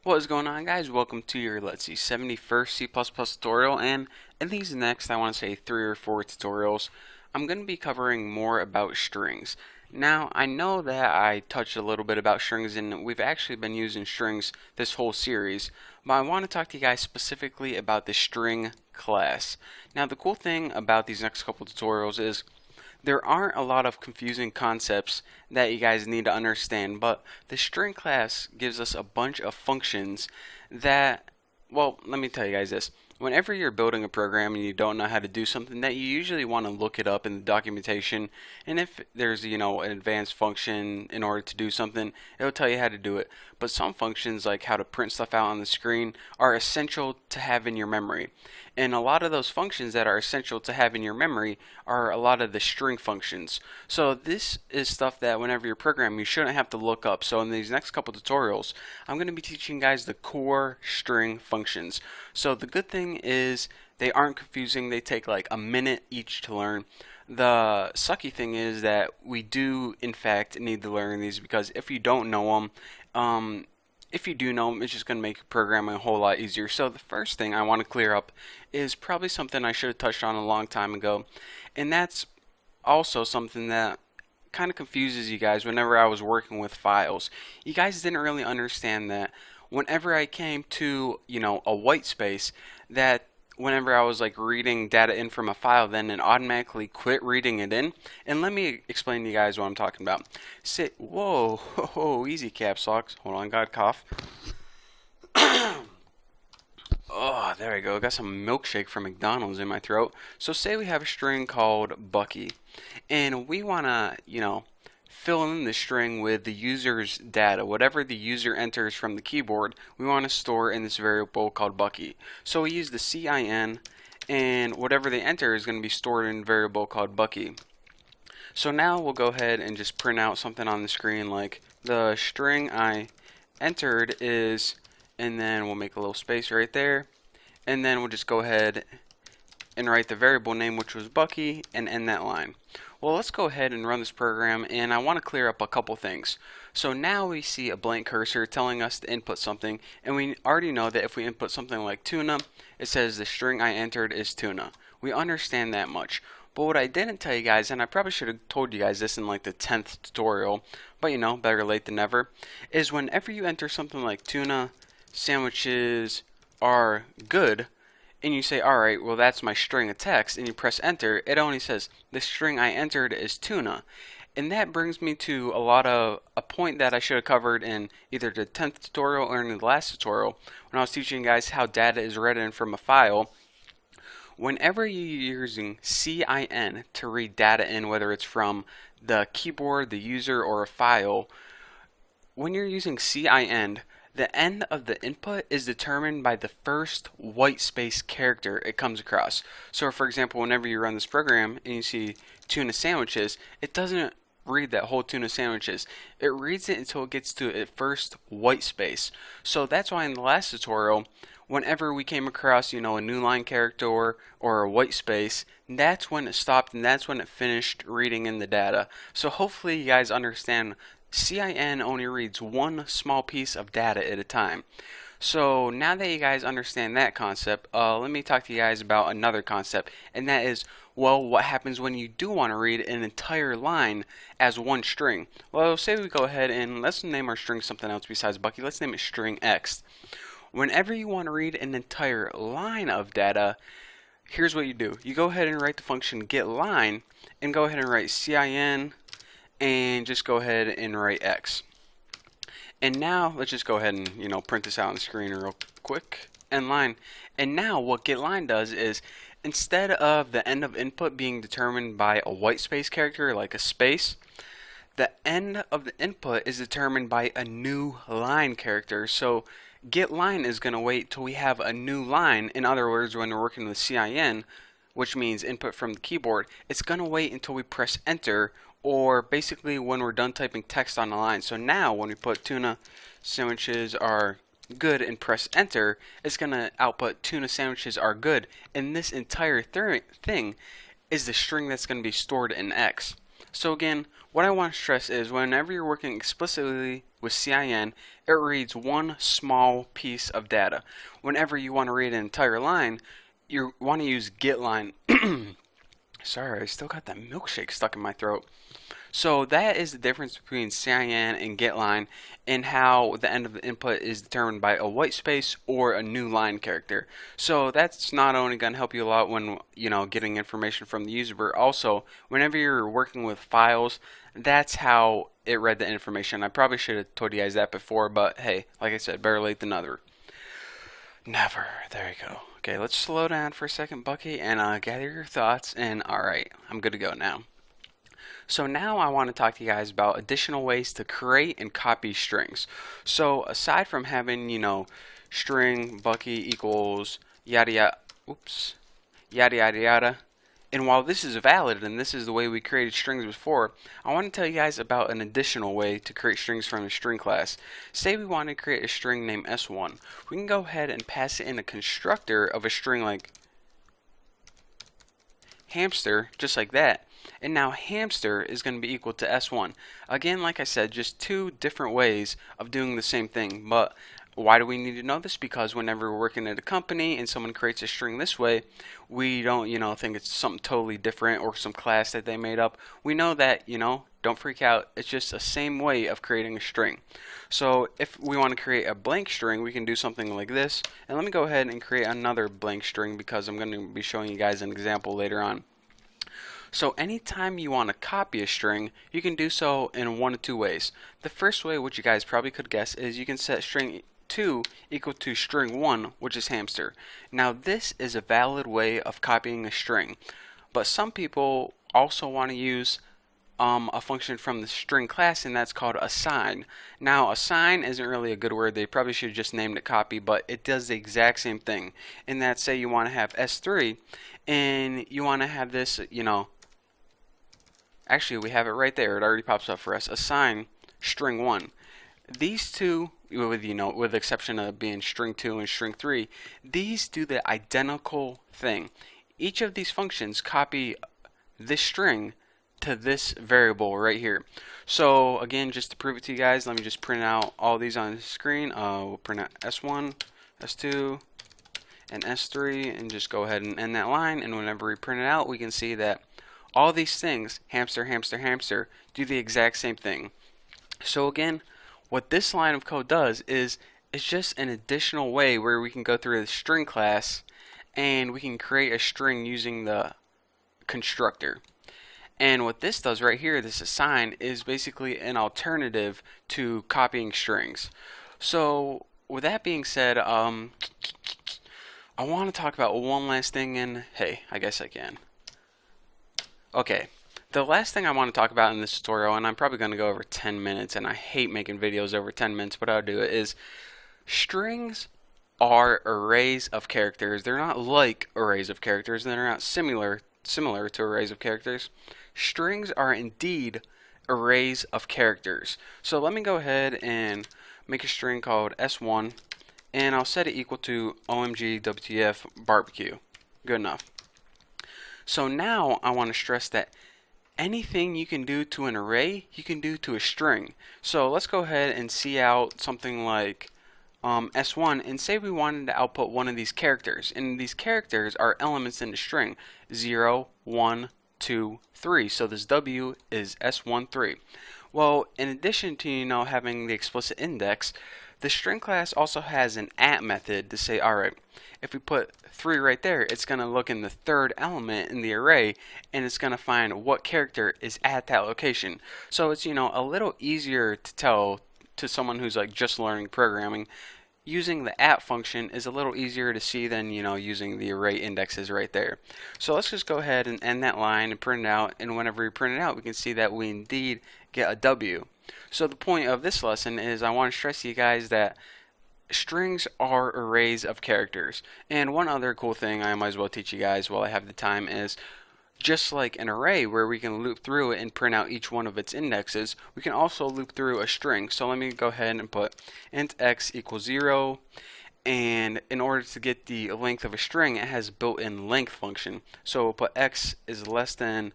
What is going on, guys? Welcome to your, let's see, 71st C++ tutorial, and in these next, I want to say 3 or 4 tutorials, I'm going to be covering more about strings. Now, I know that I touched a little bit about strings, and we've actually been using strings this whole series, but I want to talk to you guys specifically about the string class. Now, the cool thing about these next couple tutorials is there aren't a lot of confusing concepts that you guys need to understand, but the string class gives us a bunch of functions that, well, let me tell you guys this. Whenever you're building a program and you don't know how to do something, that you usually want to look it up in the documentation, and if there's, an advanced function in order to do something, it'll tell you how to do it. But some functions, like how to print stuff out on the screen, are essential to have in your memory. And a lot of those functions that are essential to have in your memory are a lot of the string functions. So this is stuff that whenever you're programming, you shouldn't have to look up. So in these next couple tutorials, I'm going to be teaching you guys the core string functions. So the good thing is they aren't confusing. They take like a minute each to learn. The sucky thing is that we do, in fact, need to learn these because if you don't know them, if you do know them, it's just going to make programming a whole lot easier. So the first thing I want to clear up is probably something I should have touched on a long time ago, and that's also something that kind of confuses you guys whenever I was working with files. You guys didn't really understand that whenever I came to, a white space, that whenever I was like reading data in from a file, then it automatically quit reading it in. And let me explain to you guys what I'm talking about. Say, whoa, whoa, easy caps locks. Hold on, got a cough. Oh, there we go. Got some milkshake from McDonald's in my throat. So say we have a string called Bucky, and we want to, fill in the string with the user's data. Whatever the user enters from the keyboard, we want to store in this variable called Bucky. So we use the CIN, and whatever they enter is going to be stored in a variable called Bucky. So now we'll go ahead and just print out something on the screen like the string I entered is, and then we'll make a little space right there, and then we'll just go ahead and write the variable name, which was Bucky, and end that line. Well, let's go ahead and run this program, and I want to clear up a couple things. So now we see a blank cursor telling us to input something, and we already know that if we input something like tuna, it says the string I entered is tuna. We understand that much. But what I didn't tell you guys, and I probably should have told you guys this in like the 10th tutorial, but better late than never, is whenever you enter something like tuna sandwiches are good, and you say, alright, well that's my string of text, and you press enter, it only says, the string I entered is tuna. And that brings me to a point that I should have covered in either the 10th tutorial or in the last tutorial, when I was teaching you guys how data is read in from a file. Whenever you're using CIN to read data in, whether it's from the keyboard, the user, or a file, when you're using CIN, the end of the input is determined by the first white space character it comes across. So for example, whenever you run this program and you see tuna sandwiches, it doesn't read that whole tuna sandwiches. It reads it until it gets to its first white space. So that's why in the last tutorial, whenever we came across, a new line character or a white space, that's when it stopped and that's when it finished reading in the data. So hopefully you guys understand CIN only reads one small piece of data at a time. So now that you guys understand that concept, let me talk to you guys about another concept, and that is, well, what happens when you do want to read an entire line as one string? Well, say we go ahead and let's name our string something else besides Bucky. Let's name it string X. Whenever you want to read an entire line of data, here's what you do. You go ahead and write the function getLine, and go ahead and write CIN, and just go ahead and write X. And now let's just go ahead and print this out on the screen real quick. End line. And now what getLine does is, instead of the end of input being determined by a white space character like a space, the end of the input is determined by a new line character. So getLine is going to wait till we have a new line. In other words, when we're working with CIN, which means input from the keyboard, it's going to wait until we press enter, or basically when we're done typing text on the line. So now when we put tuna sandwiches are good and press enter, it's going to output tuna sandwiches are good, and this entire thing is the string that's going to be stored in X. So again, what I want to stress is whenever you're working explicitly with CIN, it reads one small piece of data. Whenever you want to read an entire line, you want to use getLine. Sorry, I still got that milkshake stuck in my throat. So that is the difference between CIN and getLine, and how the end of the input is determined by a white space or a new line character. So that's not only going to help you a lot when getting information from the user, but also whenever you're working with files, that's how it read the information. I probably should have told you guys that before, but hey, like I said, better late than never. There you go. Okay, let's slow down for a second, Bucky, and gather your thoughts. And alright, I'm good to go now. So now I want to talk to you guys about additional ways to create and copy strings. So aside from having, string Bucky equals yada yada, oops, yada yada yada, and while this is valid and this is the way we created strings before, I want to tell you guys about an additional way to create strings from a string class. Say we want to create a string named S1. We can go ahead and pass it in a constructor of a string like hamster, just like that. And now hamster is going to be equal to S1. Again, like I said, just two different ways of doing the same thing. But why do we need to know this? Because whenever we're working at a company and someone creates a string this way, we don't, think it's something totally different or some class that they made up. We know that, don't freak out. It's just the same way of creating a string. So if we want to create a blank string, we can do something like this. And let me go ahead and create another blank string because I'm going to be showing you guys an example later on. So anytime you want to copy a string, you can do so in one of two ways. The first way, which you guys probably could guess, is you can set string 2 equal to string 1, which is hamster. Now this is a valid way of copying a string, but some people also want to use a function from the string class, and that's called assign. Now assign isn't really a good word. They probably should have just named it copy, but it does the exact same thing. In that, say you want to have S3 and you want to have this, actually we have it right there. It already pops up for us. Assign string 1. These two, with the exception of being string 2 and string 3, these do the identical thing. Each of these functions copy this string to this variable right here. So again, just to prove it to you guys, let me just print out all these on the screen. We'll print out S1, S2, and S3, and just go ahead and end that line. And whenever we print it out, we can see that all these things, hamster, hamster, hamster, do the exact same thing. So again, what this line of code does is it's just an additional way where we can go through the string class and we can create a string using the constructor. And what this does right here, this assign, is basically an alternative to copying strings. So with that being said, I want to talk about one last thing, and hey, I guess I can. Okay, the last thing I want to talk about in this tutorial, and I'm probably going to go over 10 minutes, and I hate making videos over 10 minutes, but I'll do it, is strings are arrays of characters. They're not like arrays of characters, and they're not similar to arrays of characters. Strings are indeed arrays of characters. So let me go ahead and make a string called S1, and I'll set it equal to OMG WTF barbecue. Good enough. So now I want to stress that anything you can do to an array, you can do to a string. So let's go ahead and see out something like S1, and say we wanted to output one of these characters, and these characters are elements in the string 0, 1, 2, 3. So this W is S13. Well, in addition to having the explicit index, the string class also has an at method to say, alright, if we put 3 right there, it's going to look in the third element in the array, and it's going to find what character is at that location. So it's a little easier to tell to someone who's like just learning programming. Using the at function is a little easier to see than using the array indexes right there. So let's just go ahead and end that line and print it out, and whenever we print it out, we can see that we indeed get a W. So the point of this lesson is I want to stress to you guys that strings are arrays of characters. And one other cool thing I might as well teach you guys while I have the time is, just like an array where we can loop through it and print out each one of its indexes, we can also loop through a string. So let me go ahead and put int x equals 0, and in order to get the length of a string, it has built-in length function. So we'll put x is less than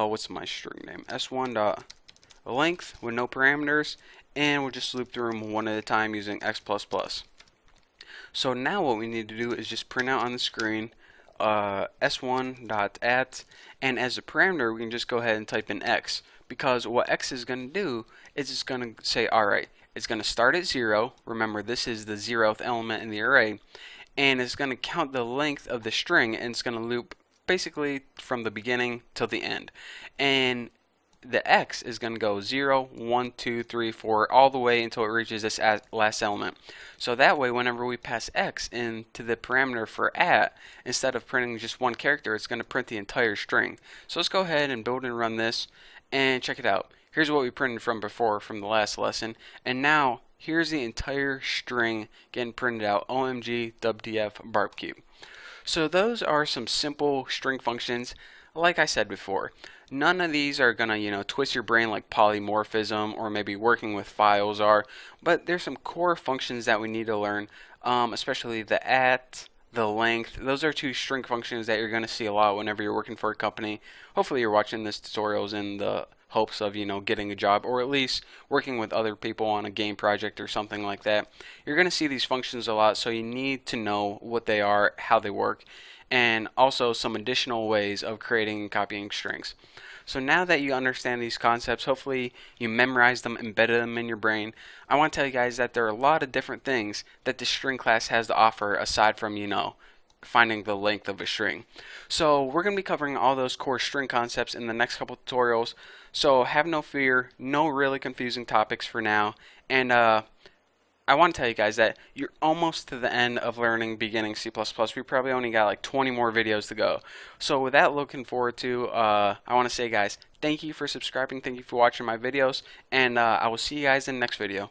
what's my string name? S1 dot length with no parameters, and we'll just loop through them one at a time using x++. So now what we need to do is just print out on the screen s1.at, and as a parameter we can just go ahead and type in x, because what x is going to do is it's going to say, alright, it's going to start at 0, remember this is the 0th element in the array, and it's going to count the length of the string, and it's going to loop basically from the beginning till the end. And the x is going to go 0, 1, 2, 3, 4, all the way until it reaches this last element. So that way, whenever we pass x into the parameter for at, instead of printing just one character, it's going to print the entire string. So let's go ahead and build and run this and check it out. Here's what we printed from before, from the last lesson, and now here's the entire string getting printed out. OMG WTF barbecue. So those are some simple string functions. Like I said before, none of these are gonna, twist your brain like polymorphism or maybe working with files are, but there's some core functions that we need to learn, especially the at, the length. Those are two string functions that you're gonna see a lot whenever you're working for a company. Hopefully you're watching this tutorials in the hopes of getting a job, or at least working with other people on a game project or something like that. You're gonna see these functions a lot, so you need to know what they are, how they work, and also some additional ways of creating and copying strings. So now that you understand these concepts, hopefully you memorize them, embedded them in your brain. I want to tell you guys that there are a lot of different things that the string class has to offer aside from, finding the length of a string. So we're going to be covering all those core string concepts in the next couple tutorials. So have no fear, no really confusing topics for now. And I want to tell you guys that you're almost to the end of learning beginning C++. We probably only got like 20 more videos to go. So with that looking forward to, I want to say, guys, thank you for subscribing, thank you for watching my videos, and I will see you guys in the next video.